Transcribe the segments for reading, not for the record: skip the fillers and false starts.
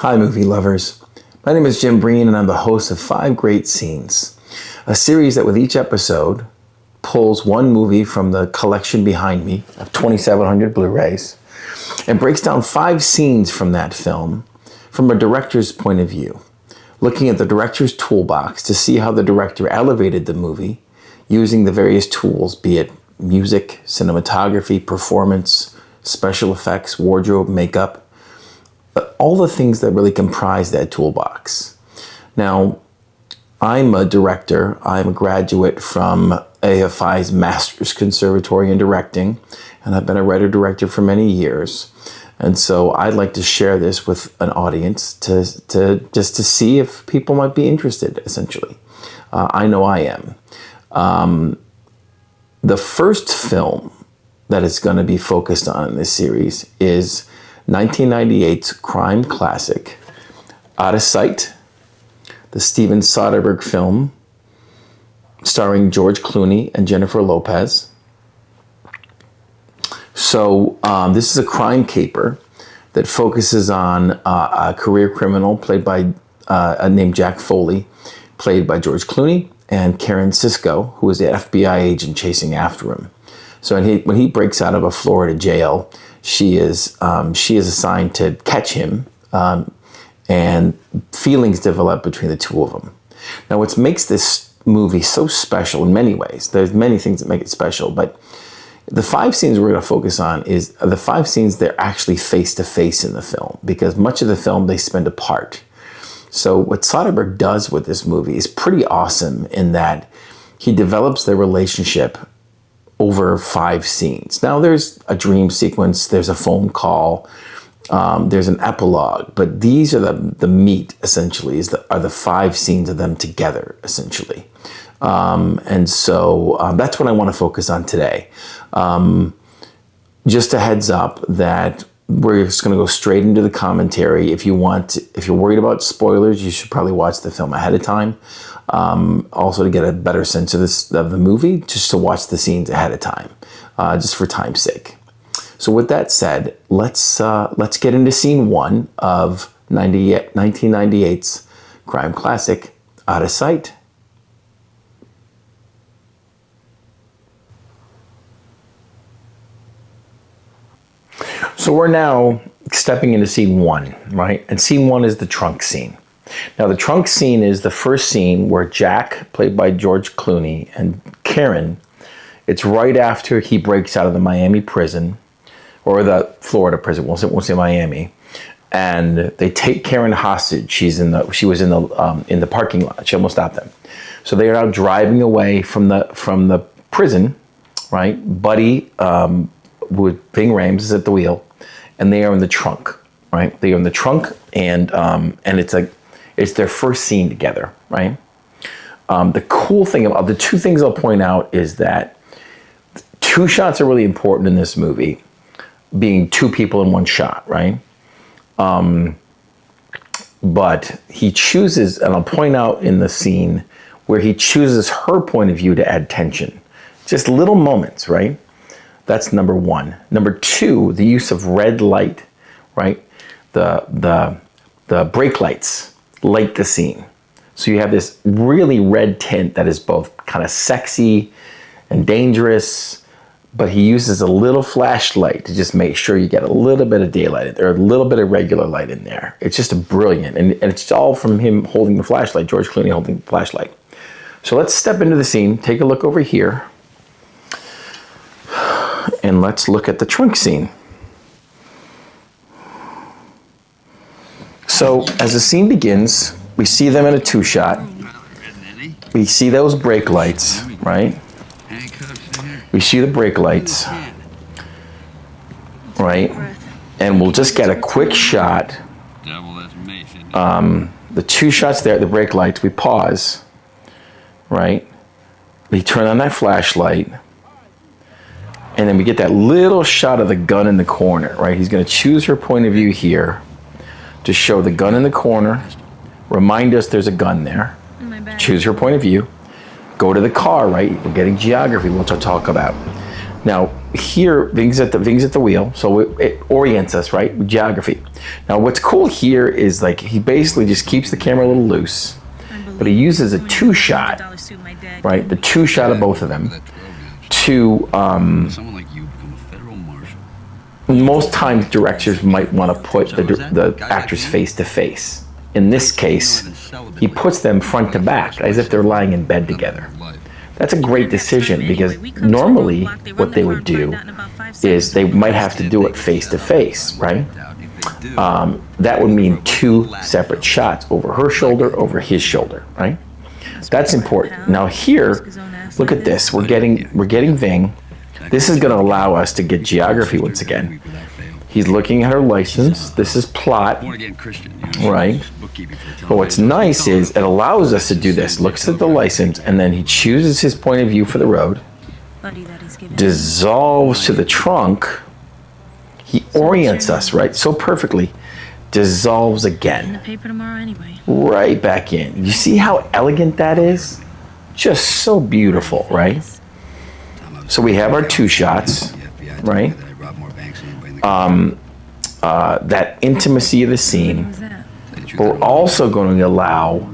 Hi, movie lovers. My name is Jim Breen, and I'm the host of 5 Great Scenes, a series that with each episode pulls one movie from the collection behind me of 2,700 Blu-rays and breaks down 5 scenes from that film from a director's point of view, looking at the director's toolbox to see how the director elevated the movie using the various tools, be it music, cinematography, performance, special effects, wardrobe, makeup, all the things that really comprise that toolbox. Now, I'm a director. I'm a graduate from AFI's Master's Conservatory in Directing, and I've been a writer-director for many years. And so I'd like to share this with an audience to see if people might be interested, essentially. I know I am. The first film that is going to be focused on in this series is 1998's crime classic, Out of Sight, the Steven Soderbergh film starring George Clooney and Jennifer Lopez. So this is a crime caper that focuses on a career criminal played by named Jack Foley, played by George Clooney, and Karen Sisco, who is the FBI agent chasing after him. So when he breaks out of a Florida jail, she is assigned to catch him, and feelings develop between the two of them. Now, what makes this movie so special in many ways, there's many things that make it special, but the 5 scenes we're going to focus on is the 5 scenes they're actually face-to-face in the film, because much of the film they spend apart. So what Soderbergh does with this movie is pretty awesome in that he develops their relationship over 5 scenes. Now there's a dream sequence, there's a phone call, there's an epilogue, but these are the meat, essentially, are the 5 scenes of them together, essentially. And so that's what I want to focus on today. Just a heads up that we're just going to go straight into the commentary. If you're worried about spoilers, you should probably watch the film ahead of time. Also to get a better sense of the movie, just to watch the scenes ahead of time, just for time's sake. So with that said, let's get into scene 1 of 1998's crime classic, Out of Sight. So we're now stepping into scene 1, right? And scene 1 is the trunk scene. Now, the trunk scene is the first scene where Jack, played by George Clooney, and Karen, it's right after he breaks out of the Miami prison, or the Florida prison, we'll say Miami, and they take Karen hostage. She was in the parking lot. She almost stopped them. So they are now driving away from the prison, right? Buddy with Ving Rhames is at the wheel, and they are in the trunk, right? They are in the trunk, and it's their first scene together, right? The cool thing about the 2 things I'll point out is that 2 shots are really important in this movie, being 2 people in 1 shot, right? But he chooses, and I'll point out in the scene where he chooses her point of view to add tension. Just little moments, right? That's number 1. Number 2, the use of red light, right? The brake lights light the scene. So you have this really red tint that is both kind of sexy and dangerous, but he uses a little flashlight to just make sure you get a little bit of daylight in there, a little bit of regular light in there. It's just brilliant, and it's all from him holding the flashlight, George Clooney holding the flashlight. So let's step into the scene, take a look over here, and let's look at the trunk scene. So as the scene begins, we see them in a 2-shot. We see those brake lights, right? We see the brake lights, right? And we'll just get a quick shot. The 2 shots there, the brake lights, we pause, right? We turn on that flashlight, and then we get that little shot of the gun in the corner, right? He's going to choose her point of view here to show the gun in the corner, remind us there's a gun there, choose her point of view, go to the car, right? We're getting geography, which I'll talk about. Now, here, Ving's at the wheel, so it orients us, right, with geography. Now, what's cool here is like he basically just keeps the camera a little loose, but he uses a two-shot, right, the two-shot of both of them to. Most times, directors might want to put the actors face to face. In this case, he puts them front to back, as if they're lying in bed together. That's a great decision because normally what they would do is they might have to do it face to face, right? That would mean two separate shots, over her shoulder, over his shoulder, right? That's important. Now here, look at this. We're getting Ving. This is going to allow us to get geography once again. He's looking at her license. This is plot, right? But what's nice is it allows us to do this. Looks at the license, and then he chooses his point of view for the road, dissolves to the trunk. He orients us, right, so perfectly. Dissolves again. Right back in. You see how elegant that is? Just so beautiful, right? So we have our two shots, right? That intimacy of the scene, but we're also going to allow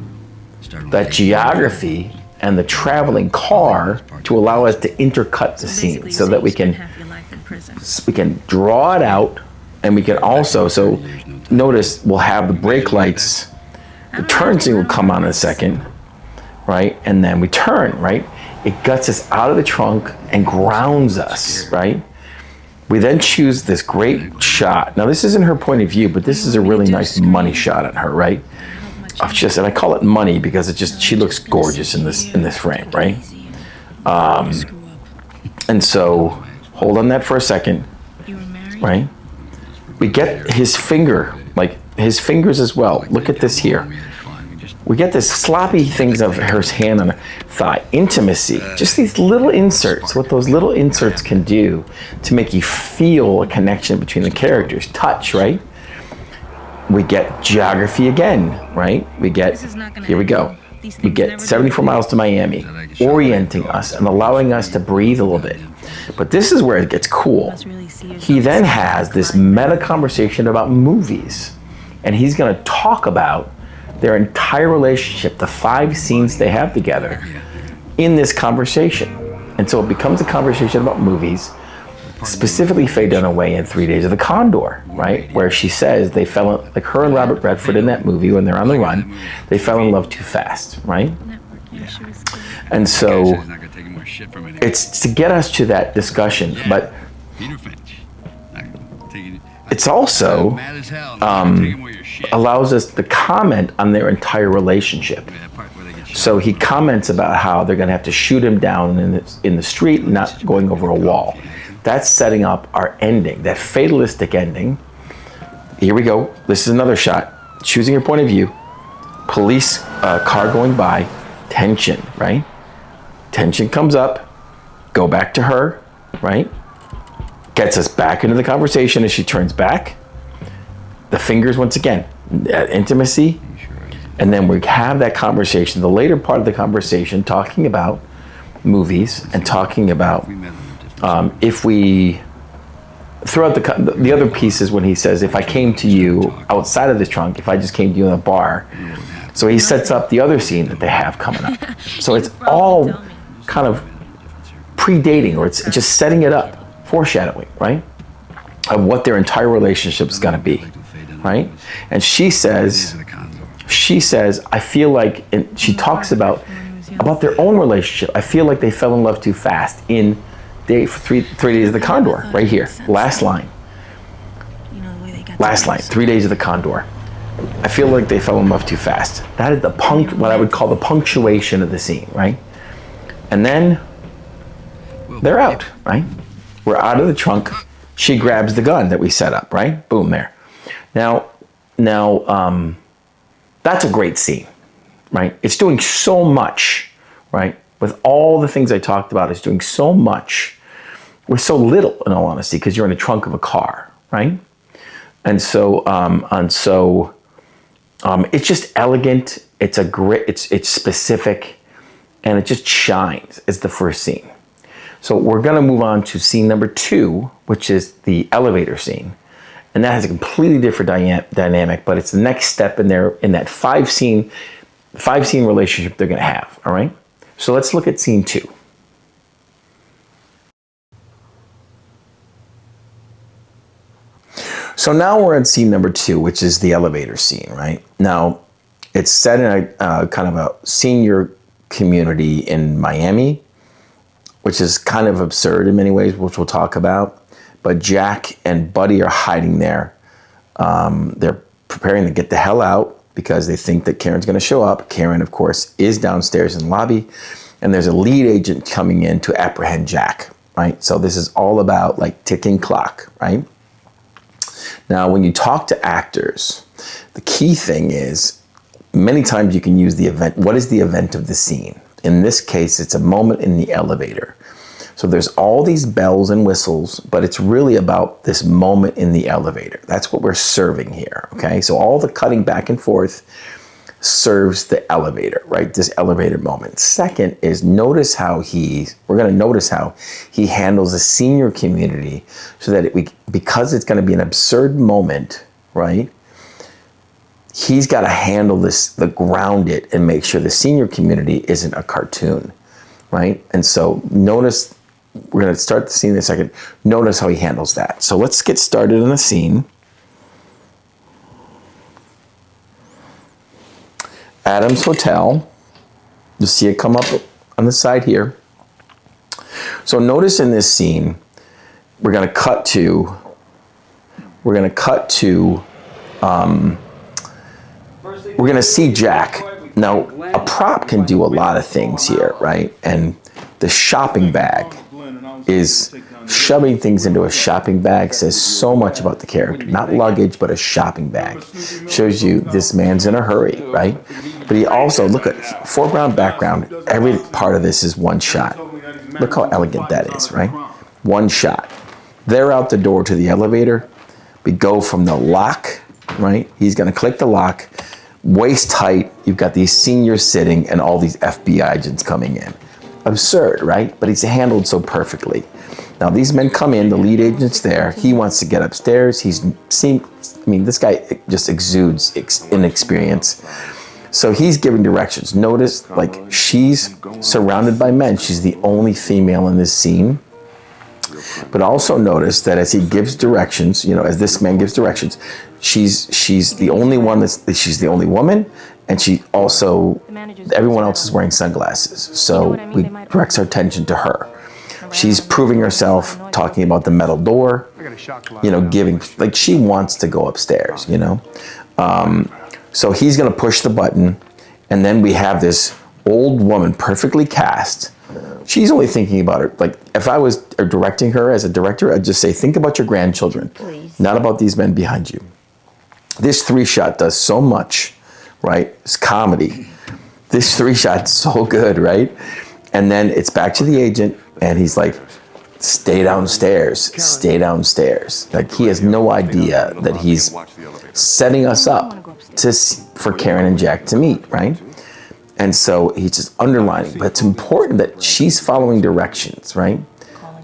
that geography and the traveling car to allow us to intercut the scene so that we can draw it out, and we can also, so notice we'll have the brake lights, the turn signal will come on in a second, right? And then we turn, right? It guts us out of the trunk and grounds us, right? We then choose this great shot. Now, this isn't her point of view, but this is a really nice money shot on her, right? Of just, and I call it money because it just, she looks gorgeous in this frame, right? And so, hold on that for a second, right? We get his finger, like his fingers as well. Look at this here. We get this sloppy things of her hand on her thigh. Intimacy. Just these little inserts. What those little inserts can do to make you feel a connection between the characters. Touch, right? We get geography again, right? We get, here we go. We get 74 miles to Miami, orienting us and allowing us to breathe a little bit. But this is where it gets cool. He then has this meta conversation about movies. And he's going to talk about their entire relationship, the 5 scenes they have together in this conversation. And so it becomes a conversation about movies, specifically Faye Dunaway in 3 Days of the Condor, right? Where she says they fell in, like her and Robert Redford in that movie when they're on the run, they fell in love too fast, right? And so it's to get us to that discussion, but it's also allows us to comment on their entire relationship. So he comments about how they're going to have to shoot him down in the street, not going over a wall. That's setting up our ending, that fatalistic ending. Here we go. This is another shot. Choosing your point of view. Police car going by. Tension, right? Tension comes up. Go back to her, right? Gets us back into the conversation as she turns back. The fingers, once again, intimacy. And then we have that conversation, the later part of the conversation, talking about movies and talking about if we, throughout the other pieces when he says, if I came to you outside of this trunk, if I just came to you in a bar. So he sets up the other scene that they have coming up. So it's all kind of predating, or it's just setting it up, foreshadowing, right? Of what their entire relationship is going to be, right? And she says, I feel like, and she talks about their own relationship. I feel like they fell in love too fast in three Days of the Condor, right here. Last line. 3 Days of the Condor. I feel like they fell in love too fast. That is what I would call the punctuation of the scene, right? And then they're out, right? We're out of the trunk. She grabs the gun that we set up, right? Boom, there. Now, that's a great scene, right? It's doing so much, right? With all the things I talked about, it's doing so much with so little, in all honesty, because you're in the trunk of a car, right? And so, it's just elegant. It's it's specific, and it just shines. It's the first scene. So we're going to move on to scene number 2, which is the elevator scene. And that has a completely different dynamic, but it's the next step in that five scene relationship they're going to have. All right. So let's look at scene 2. So now we're at scene number 2, which is the elevator scene, right? Now, it's set in a kind of a senior community in Miami, which is kind of absurd in many ways, which we'll talk about. But Jack and Buddy are hiding there. They're preparing to get the hell out because they think that Karen's going to show up. Karen, of course, is downstairs in the lobby. And there's a lead agent coming in to apprehend Jack, right? So this is all about like ticking clock, right? Now, when you talk to actors, the key thing is many times you can use the event. What is the event of the scene? In this case, it's a moment in the elevator. So there's all these bells and whistles, but it's really about this moment in the elevator. That's what we're serving here, okay? So all the cutting back and forth serves the elevator, right? This elevator moment. Second is we're going to notice how he handles the senior community so that because it's going to be an absurd moment, right? He's got to handle ground it and make sure the senior community isn't a cartoon, right? And so notice, we're going to start the scene in a second. Notice how he handles that. So let's get started in the scene. Adam's Hotel. You'll see it come up on the side here. So notice in this scene, we're going to cut to we're going to see Jack. Now, a prop can do a lot of things here, right? And the shopping bag is shoving things into a shopping bag says so much about the character. Not luggage, but a shopping bag. Shows you this man's in a hurry, right? But he also, look at foreground, background. Every part of this is one shot. Look how elegant that is, right? One shot. They're out the door to the elevator. We go from the lock, right? He's going to click the lock. Waist height. You've got these seniors sitting and all these FBI agents coming in. Absurd, right? But he's handled so perfectly. Now these men come in, the lead agent's there. He wants to get upstairs. This guy just exudes inexperience. So he's giving directions. Notice, like, she's surrounded by men. She's the only female in this scene. But also notice that as he gives directions, as this man gives directions, she's the only one she's the only woman, and everyone else is wearing sunglasses. So we directs our attention to her. She's proving herself, talking about the metal door, giving, like, she wants to go upstairs, So he's going to push the button, and then we have this old woman, perfectly cast. She's only thinking about her. Like, if I was directing her as a director, I'd just say, think about your grandchildren, not about these men behind you. This 3-shot does so much, right? It's comedy. This 3-shot's so good, right? And then it's back to the agent, and he's like, stay downstairs, stay downstairs. Like, he has no idea that he's setting us up for Karen and Jack to meet, right? And so he's just underlining, but it's important that she's following directions, right?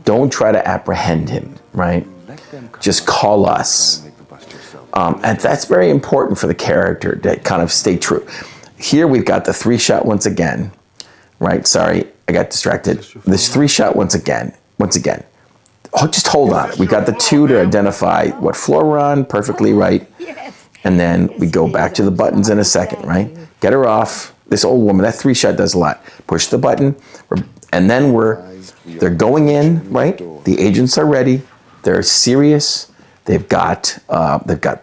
Don't try to apprehend him, right? Just call us. And that's very important for the character to kind of stay true. Here we've got the 3-shot once again, right? Sorry, I got distracted. This 3-shot once again. Oh, just hold on. We got the 2 to identify what floor we're on, perfectly right. And then we go back to the buttons in a second, right? Get her off. This old woman, that 3-shot does a lot. Push the button, and then they're going in, right? The agents are ready. They're serious. They've got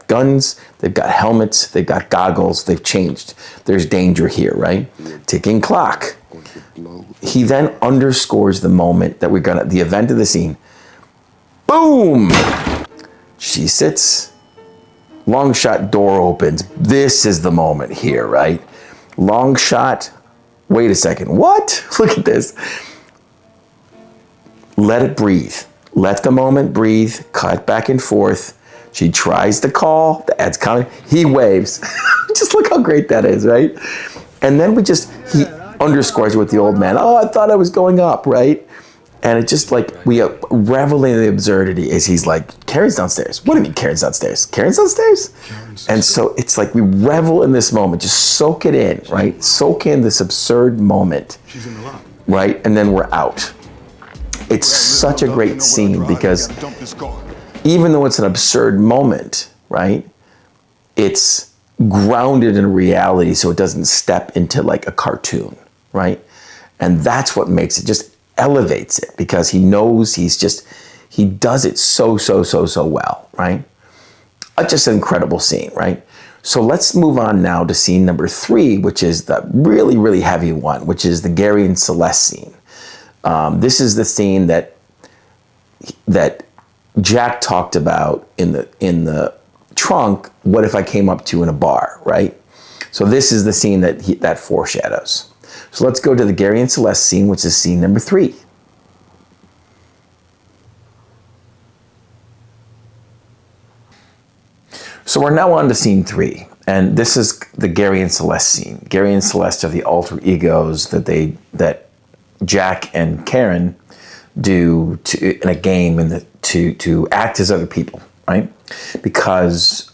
guns. They've got helmets. They've got goggles. They've changed. There's danger here, right? Ticking clock. He then underscores the moment that the event of the scene. Boom! She sits. Long shot, door opens. This is the moment here, right? Long shot. Wait a second. What? Look at this. Let it breathe. Let the moment breathe. Cut back and forth. She tries to call. The ad's coming. He waves. Just look how great that is, right? And then he underscores with the old man. Oh, I thought I was going up, right? And it just like, we revel in the absurdity as he's like, Karen's downstairs. What do you mean Karen's downstairs? Karen's downstairs? And so it's like we revel in this moment, just soak it in, right? Soak in this absurd moment, right? And then we're out. It's such a great scene because even though it's an absurd moment, right? It's grounded in reality so it doesn't step into like a cartoon, right? And that's what makes it, just elevates it, because he knows he does it so well, right? Just an incredible scene, right? So let's move on now to scene number 3, which is the really, really heavy one, which is the Gary and Celeste scene. This is the scene that Jack talked about in the trunk. What if I came up to you in a bar, right? So this is the scene that foreshadows. So let's go to the Gary and Celeste scene, which is scene number 3. So we're now on to scene 3, and this is the Gary and Celeste scene. Gary and Celeste are the alter egos that Jack and Karen do in a game to act as other people, right? Because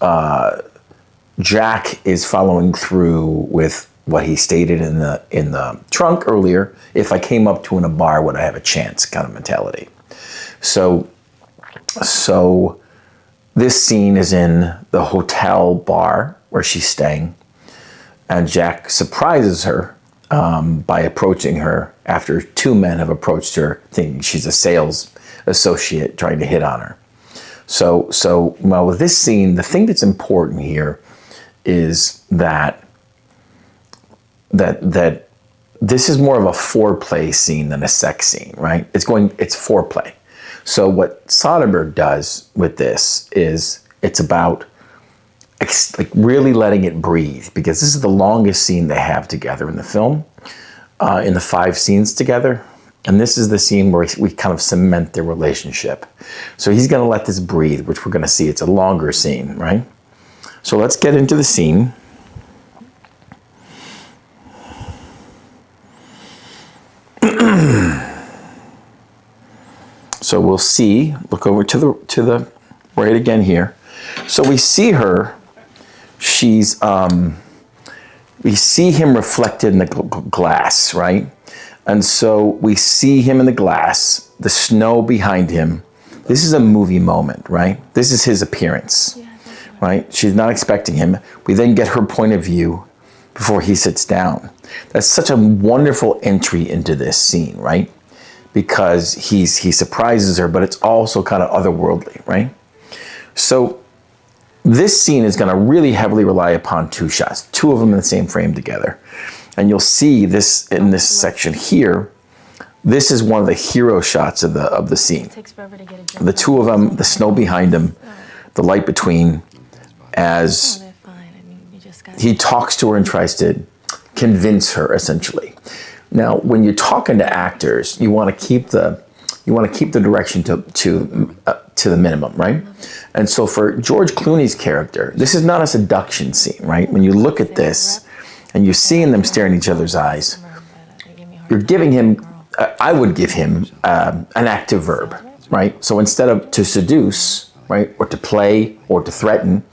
Jack is following through with what he stated in the trunk earlier. If I came up to in a bar, would I have a chance? Kind of mentality. So this scene is in the hotel bar where she's staying, and Jack surprises her by approaching her after 2 men have approached her, thinking she's a sales associate trying to hit on her. So well, with this scene, the thing that's important here is that this is more of a foreplay scene than a sex scene, right? It's foreplay. So what Soderbergh does with this is it's about like really letting it breathe, because this is the longest scene they have together in the film, in the 5 scenes together. And this is the scene where we kind of cement their relationship. So he's going to let this breathe, which we're going to see. It's a longer scene, right? So let's get into the scene. So we'll see, look over to the right again here. So we see her, we see him reflected in the glass, right? And so we see him in the glass, the snow behind him. This is a movie moment, right? This is his appearance, right? She's not expecting him. We then get her point of view before he sits down. That's such a wonderful entry into this scene, right? Because he surprises her, but it's also kind of otherworldly, right? So this scene is going to really heavily rely upon 2 shots, 2 of them in the same frame together. And you'll see this in this section here. This is one of the hero shots of the scene. The 2 of them, the snow behind him, the light between, as he talks to her and tries to convince her, essentially. Now, when you're talking to actors, you want to keep the direction to the minimum, right? And so for George Clooney's character, this is not a seduction scene, right? When you look at this and you're seeing them stare in each other's eyes, you're giving him, I would give him an active verb, right? So instead of to seduce, right, or to play or to threaten,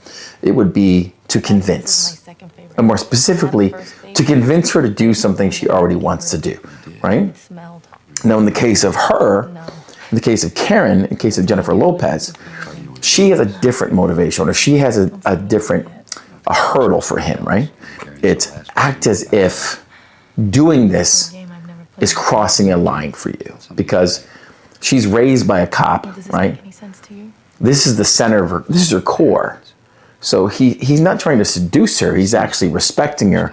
it would be to convince. And more specifically, to convince her to do something she already wants to do, right? Now, in the case of her, in the case of Karen, in the case of Jennifer Lopez, she has a different motivation, or she has a different hurdle for him, right? It's act as if doing this is crossing a line for you, because she's raised by a cop, right? This is the center of her, this is her core. So he's not trying to seduce her, he's actually respecting her,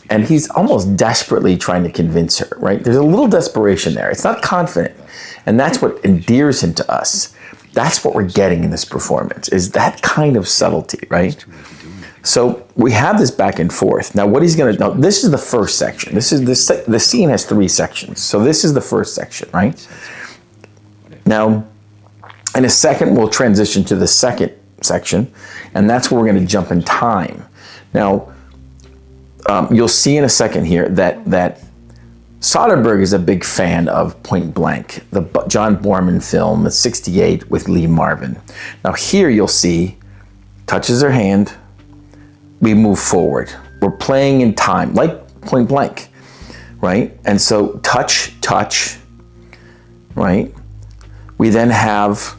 and he's almost desperately trying to convince her, right? There's a little desperation there. It's not confident, and that's what endears him to us. That's what we're getting in this performance, is that kind of subtlety, right? So we have this back and forth. Now what he's gonna, now this is the first section. This is the scene has 3 sections. So this is the first section, right? Now, in a second, we'll transition to the second section, and that's where we're gonna jump in time. Now, you'll see in a second here that Soderbergh is a big fan of Point Blank, the John Borman film, 68 with Lee Marvin. Now here you'll see, touches her hand, we move forward. We're playing in time, like Point Blank, right? And so touch, right? We then have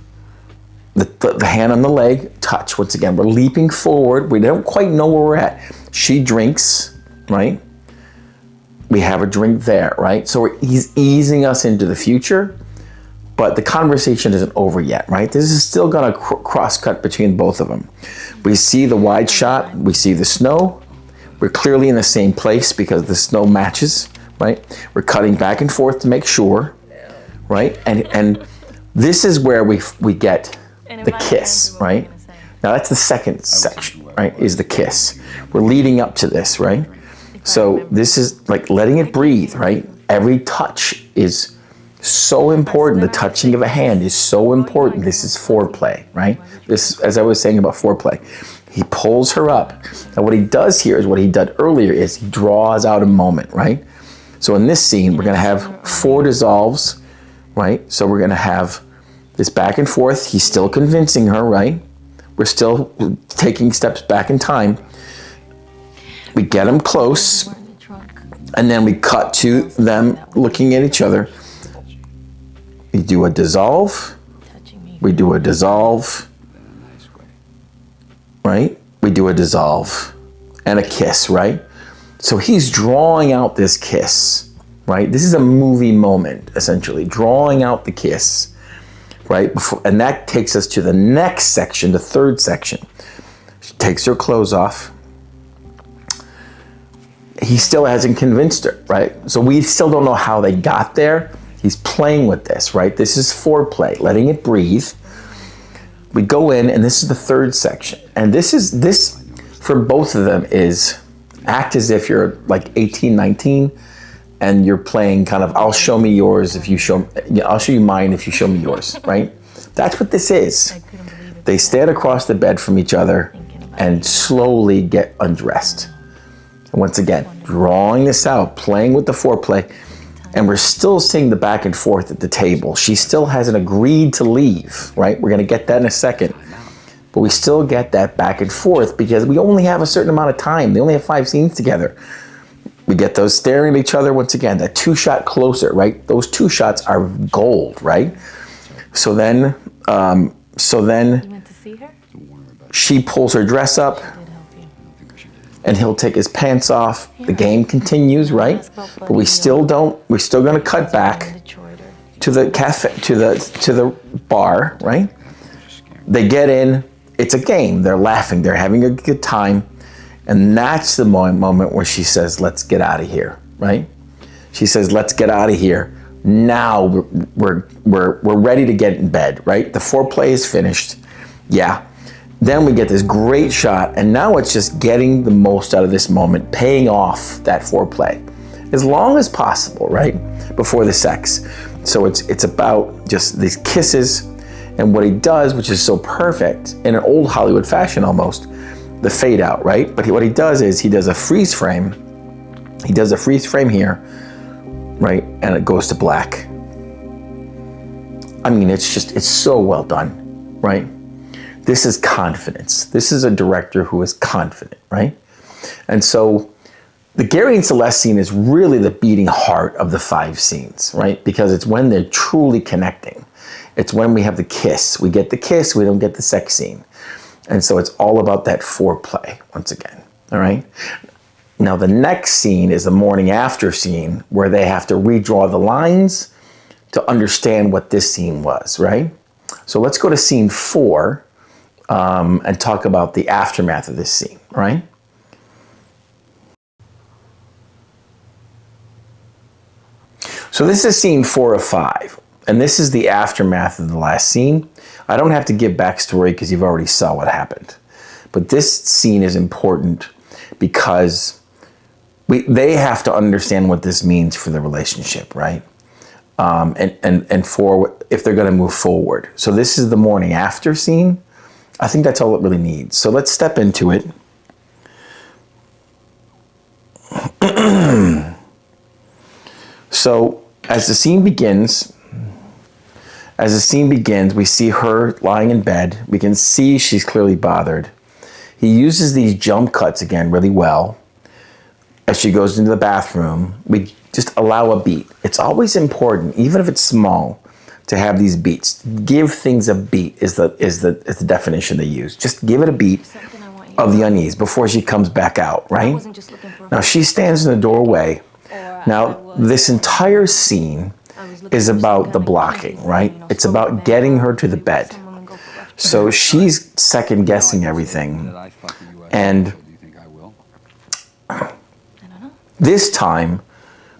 the hand on the leg, touch. Once again, we're leaping forward. We don't quite know where we're at. She drinks, right? We have a drink there, right? So he's easing us into the future, but the conversation isn't over yet, right? This is still gonna cross-cut between both of them. We see the wide shot, we see the snow. We're clearly in the same place because the snow matches, right? We're cutting back and forth to make sure, right? And this is where we get the kiss, right? Now that's the second section, right? Is the kiss. We're leading up to this, right? So this is like letting it breathe, right? Every touch is so important. The touching of a hand is so important. This is foreplay, right? This, as I was saying about foreplay, he pulls her up. Now what he does here is what he did earlier is he draws out a moment, right? So in this scene, we're gonna have 4 dissolves, right? So we're gonna have this back and forth. He's still convincing her, right? We're still taking steps back in time. We get them close, and then we cut to them looking at each other. We do a dissolve. We do a dissolve. Right? We do a dissolve and a kiss, right? So he's drawing out this kiss, right? This is a movie moment, essentially, drawing out the kiss, right? And that takes us to the next section, the third section. She takes her clothes off. He still hasn't convinced her, right? So we still don't know how they got there. He's playing with this, right? This is foreplay, letting it breathe. We go in, and this is the third section. And this for both of them is act as if you're like 18, 19, and you're playing kind of, I'll show me yours if you show, I'll show you mine if you show me yours, right? That's what this is. They stand across the bed from each other and slowly get undressed. And once again, drawing this out, playing with the foreplay, and we're still seeing the back and forth at the table. She still hasn't agreed to leave, right? We're gonna get that in a second. But we still get that back and forth because we only have a certain amount of time. They only have 5 scenes together. We get those staring at each other once again, that 2-shot closer, right? Those 2 shots are gold, right? So then You went to see her? she pulls her dress up, and he'll take his pants off. The game continues, right? But we're still gonna cut back to the cafe, to the bar, right? They get in, it's a game. They're laughing, they're having a good time. And that's the moment where she says, let's get out of here, right? She says, let's get out of here. Now we're ready to get in bed, right? The foreplay is finished. Yeah. Then we get this great shot, and now it's just getting the most out of this moment, paying off that foreplay as long as possible, right? Before the sex. So it's about just these kisses, and what he does, which is so perfect in an old Hollywood fashion almost, the fade out, right? But what he does is he does a freeze frame. He does a freeze frame here, right? And it goes to black. I mean, it's so well done, right? This is confidence. This is a director who is confident, right? And so the Gary and Celeste scene is really the beating heart of the 5 scenes, right? Because it's when they're truly connecting. It's when we have the kiss. We get the kiss, we don't get the sex scene. And so it's all about that foreplay, once again, all right? Now the next scene is the morning after scene where they have to redraw the lines to understand what this scene was, right? So let's go to scene 4 and talk about the aftermath of this scene, right? So this is scene 4 of 5, and this is the aftermath of the last scene. I don't have to give backstory because you've already saw what happened. But this scene is important because they have to understand what this means for the relationship, right? And for if they're going to move forward. So this is the morning after scene. I think that's all it really needs. So let's step into it. So as the scene begins, we see her lying in bed. We can see she's clearly bothered. He uses these jump cuts again really well. As she goes into the bathroom, we just allow a beat. It's always important, even if it's small, to have these beats. Give things a beat is the definition they use. Just give it a beat of the unease before she comes back out, right? Now she stands in the doorway. Now this entire scene is about the blocking, right? It's about getting her to the bed. So she's second guessing everything. And this time,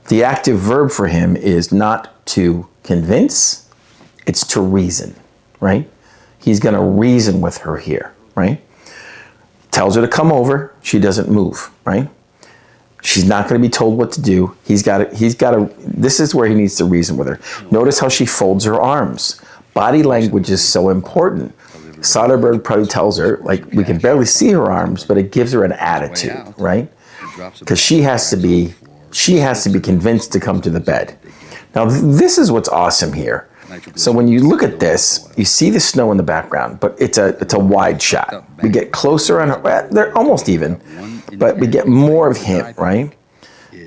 the active verb for him is not to convince, it's to reason, right? He's gonna reason with her here, right? Tells her to come over, she doesn't move, right? She's not gonna be told what to do. He's gotta, this is where he needs to reason with her. Notice how she folds her arms. Body language is so important. Soderbergh probably tells her, like, we can barely see her arms, but it gives her an attitude, right? Because she has to be convinced to come to the bed. Now, this is what's awesome here. So when you look at this, you see the snow in the background, but it's a wide shot. We get closer on her, well, they're almost even, but we get more of him, right?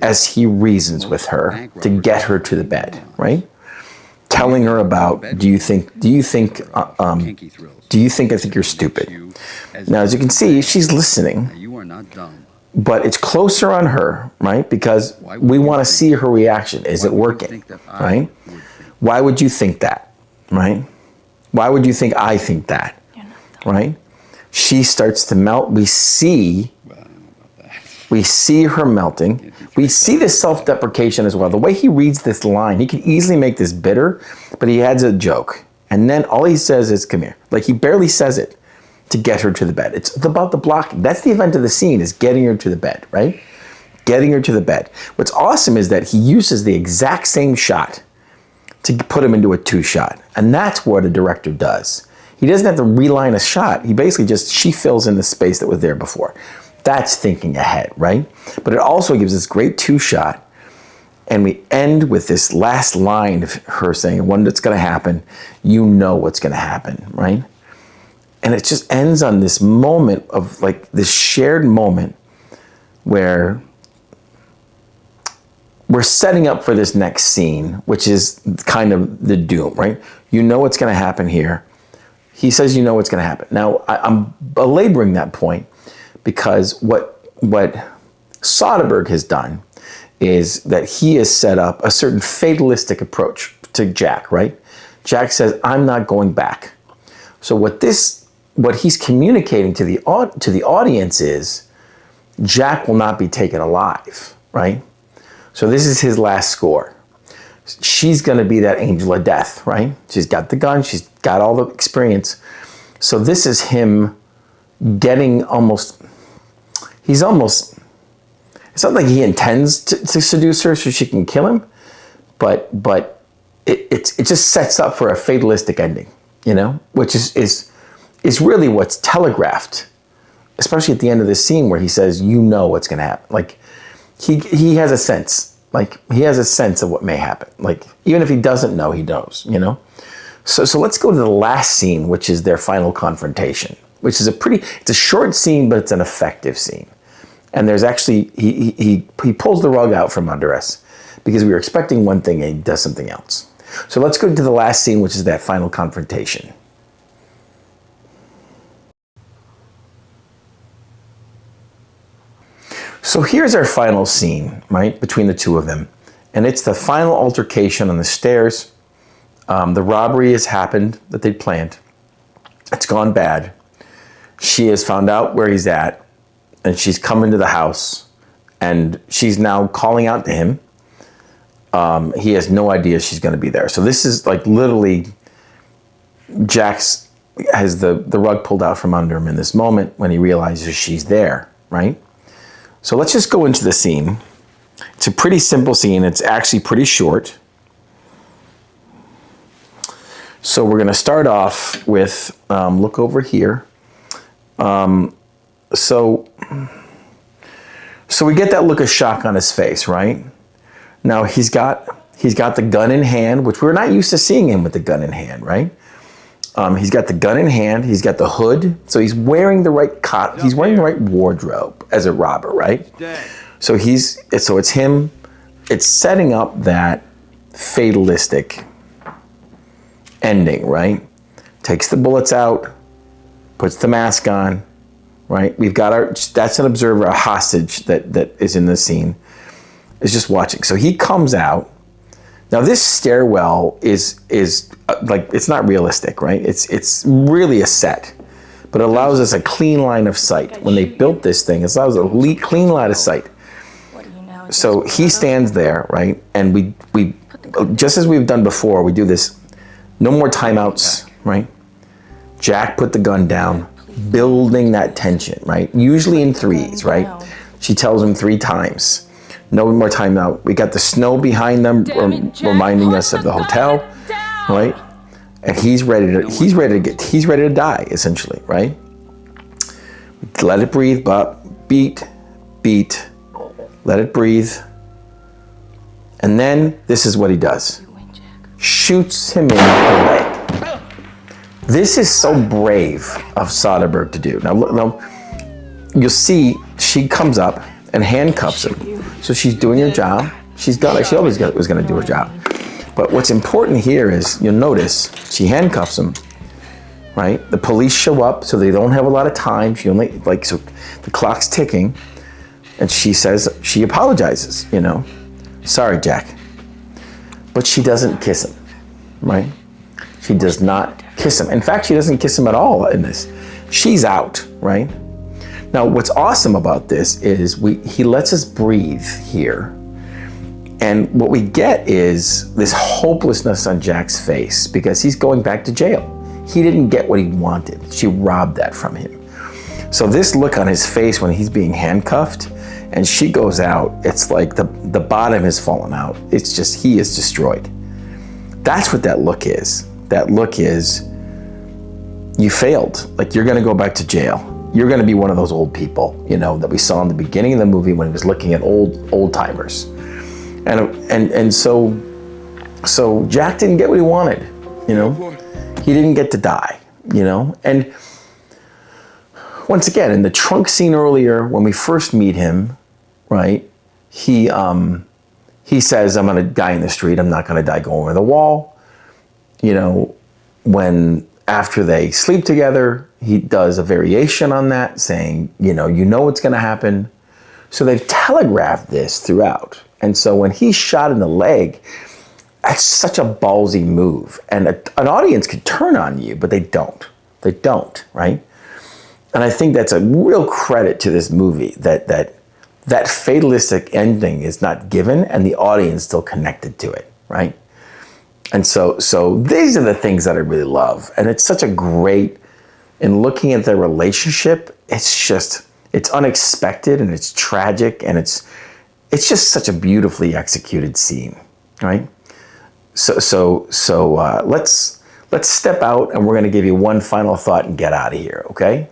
As he reasons with her to get her to the bed, right? Telling her about, do you think I think you're stupid? Now, as you can see, she's listening, but it's closer on her, right? Because we want to see her reaction. Is it working, right? Why would you think that, right? Why would you think I think that, right? She starts to melt. We see her melting. We see this self-deprecation as well. The way he reads this line, he could easily make this bitter, but he adds a joke. And then all he says is, come here. Like, he barely says it to get her to the bed. It's about the blocking. That's the event of the scene, is getting her to the bed, right? Getting her to the bed. What's awesome is that he uses the exact same shot to put him into a two-shot. And that's what a director does. He doesn't have to reline a shot. He basically she fills in the space that was there before. That's thinking ahead, right? But it also gives this great two-shot. And we end with this last line of her saying, when it's gonna happen, you know what's gonna happen, right? And it just ends on this moment of, like, this shared moment where we're setting up for this next scene, which is kind of the doom, right? You know what's gonna happen here. He says you know what's gonna happen. Now, I'm belaboring that point because what Soderbergh has done is that he has set up a certain fatalistic approach to Jack, right? Jack says, I'm not going back. So what he's communicating to the audience is, Jack will not be taken alive, right? So this is his last score. She's gonna be that angel of death, right? She's got the gun, she's got all the experience. So this is him getting it's not like he intends to seduce her so she can kill him, but it just sets up for a fatalistic ending, you know, which is really what's telegraphed, especially at the end of this scene where he says, you know what's gonna happen. Like, he has a sense, of what may happen. Like, even if he doesn't know, he knows, you know? So let's go to the last scene, which is their final confrontation, which is it's a short scene, but it's an effective scene. And there's actually, he pulls the rug out from under us because we were expecting one thing and he does something else. So let's go to the last scene, which is that final confrontation. So here's our final scene, right, between the two of them. And it's the final altercation on the stairs. The robbery has happened that they planned. It's gone bad. She has found out where he's at, and she's come into the house, and she's now calling out to him. He has no idea she's going to be there. So this is like literally Jax has the rug pulled out from under him in this moment when he realizes she's there, right? So let's just go into the scene. It's a pretty simple scene. It's actually pretty short. So we're going to start off with, look over here. So we get that look of shock on his face, right? Now he's got He's got the gun in hand, which we're not used to seeing him with the gun in hand, right? He's got the gun in hand. He's got the hood. So he's wearing the right he's wearing the right wardrobe as a robber, right? So it's him. It's setting up that fatalistic ending, right? Takes the bullets out, puts the mask on, right? We've got that's an observer, a hostage that is in the scene, is just watching. So he comes out. Now this stairwell is like, it's not realistic, right? It's really a set, but it allows us a clean line of sight. When they built this thing, it allows a clean line of sight. So he stands there, right? And we just as we've done before, we do this, no more timeouts, right? Jack put the gun down, building that tension, right? Usually in threes, right? She tells him 3 times. No more timeout. We got the snow behind them, reminding us of the hotel, right? And he's ready to die, essentially, right? Let it breathe, but beat, let it breathe. And then this is what he does. Shoots him in the leg. This is so brave of Soderbergh to do. Now you'll see she comes up and handcuffs him. So she's doing her job. She always was going to do her job. But what's important here is, you'll notice, she handcuffs him, right? The police show up, so they don't have a lot of time. So the clock's ticking, and she apologizes, Sorry, Jack. But she doesn't kiss him, right? She does not kiss him. In fact, she doesn't kiss him at all in this. She's out, right? Now, what's awesome about this is he lets us breathe here. And what we get is this hopelessness on Jack's face, because he's going back to jail. He didn't get what he wanted. She robbed that from him. So this look on his face when he's being handcuffed and she goes out, it's like the bottom has fallen out. It's just, he is destroyed. That's what that look is. That look is, you failed. Like, you're gonna go back to jail. You're going to be one of those old people, that we saw in the beginning of the movie when he was looking at old timers, and so Jack didn't get what he wanted, He didn't get to die, And once again, in the trunk scene earlier, when we first meet him, right? He says, "I'm going to die in the street. I'm not going to die going over the wall." When after they sleep together, he does a variation on that, saying, what's going to happen. So they've telegraphed this throughout. And so when he's shot in the leg, that's such a ballsy move. And an audience could turn on you, but they don't. They don't, right? And I think that's a real credit to this movie, that fatalistic ending is not given and the audience still connected to it, right? And so these are the things that I really love. And it's such a great, in looking at their relationship, it's unexpected and it's tragic and it's just such a beautifully executed scene, right? So let's step out and we're going to give you one final thought and get out of here, okay?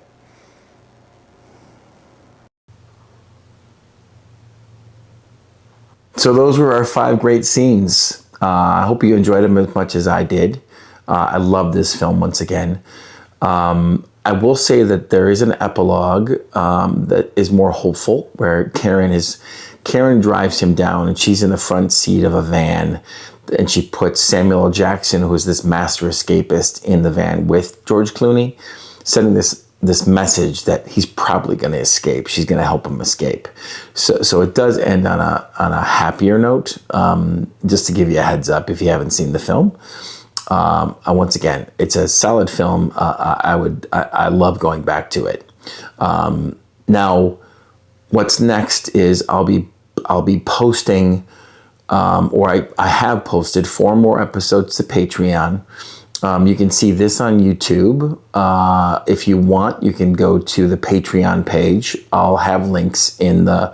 So those were our 5 great scenes. I hope you enjoyed them as much as I did. I love this film once again. I will say that there is an epilogue that is more hopeful, where Karen drives him down and she's in the front seat of a van, and she puts Samuel L. Jackson, who is this master escapist, in the van with George Clooney, sending this message that he's probably going to escape. She's going to help him escape. So it does end on a happier note. Just to give you a heads up, if you haven't seen the film, once again, it's a solid film. I love going back to it. Now, what's next is I'll be posting, or I have posted 4 more episodes to Patreon. You can see this on YouTube. If you want, you can go to the Patreon page. I'll have links in the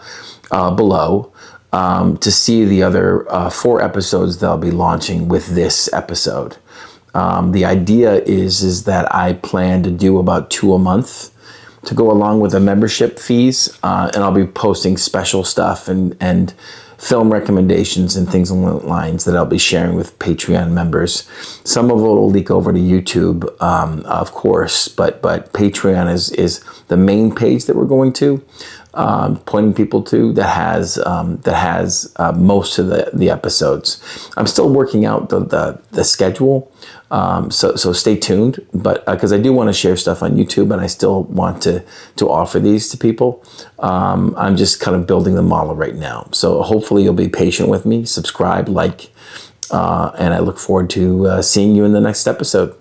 below to see the other 4 episodes that I'll be launching with this episode. The idea is that I plan to do about 2 a month to go along with the membership fees, and I'll be posting special stuff and film recommendations and things along the lines that I'll be sharing with Patreon members. Some of it will leak over to YouTube, of course, but Patreon is the main page that we're going to, pointing people to, that has most of the episodes. I'm still working out the schedule, so stay tuned. But because I do want to share stuff on YouTube, and I still want to offer these to people. I'm just kind of building the model right now. So hopefully you'll be patient with me. Subscribe, like, and I look forward to seeing you in the next episode.